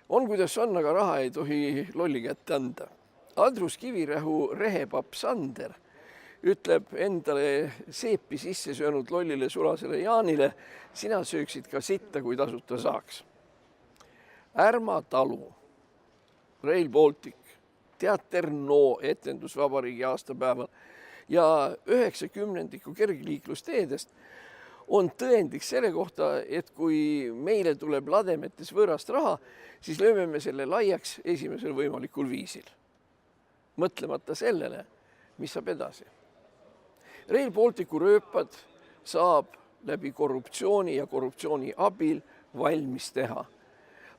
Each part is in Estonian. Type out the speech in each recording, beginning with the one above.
On kuidas on, aga raha ei tohi lolli kätte anda. Andrus Kivirähu rehepapp Sander ütleb endale seepi sisse söönud lollile sulasele Jaanile, sina sööksid ka sitta, kui tasuta saaks. Ärma talu, Rail Baltic, Teater No etendusvabariigi aastapäeval ja 90% kergliiklusteedest on tõendiks selle kohta, et kui meile tuleb lademetes võõrast raha, siis lööme me selle laiaks esimesel võimalikul viisil. Mõtlemata sellele, mis saab edasi. Rail Balticu rööpad saab läbi korruptsiooni ja korruptsiooni abil valmis teha.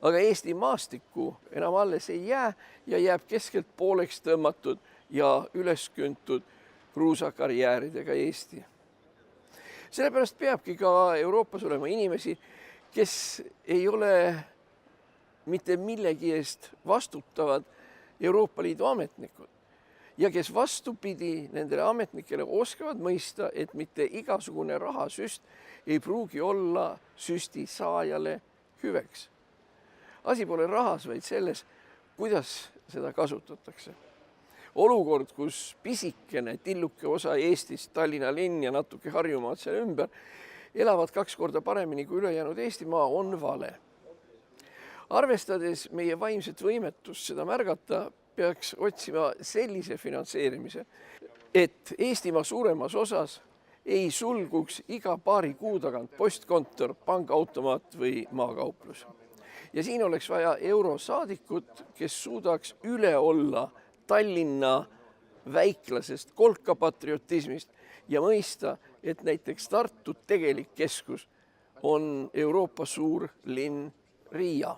Aga Eesti maastikku enam alles ei jää ja jääb keskelt pooleks tõmmatud ja ülesküntud kruusakarjääridega Eesti. Sellepärast peabki ka Euroopas olema inimesi, kes ei ole mitte millegi eest vastutavad Euroopa Liidu ametnikud ja kes vastupidi nendele ametnikele oskavad mõista, et mitte igasugune rahasüst ei pruugi olla süsti saajale hüveks. Asi pole rahas, vaid selles, kuidas seda kasutatakse. Olukord, kus pisikene tilluke osa Eestist, Tallinna linn ja natuke Harjumaad selle ümber elavad 2 korda paremini kui ülejäänud Eestimaa, on vale. Arvestades meie vaimset võimetust seda märgata, peaks otsima sellise finantseerimise, et Eestimaa suuremas osas ei sulguks iga paari kuu tagant postkontor, pangaautomaat või maakauplus. Ja siin oleks vaja eurosaadikut, kes suudaks üle olla Tallinna väiklasest kolkapatriotismist ja mõista, et näiteks Tartu tegelik keskus on Euroopa suur linn Riia.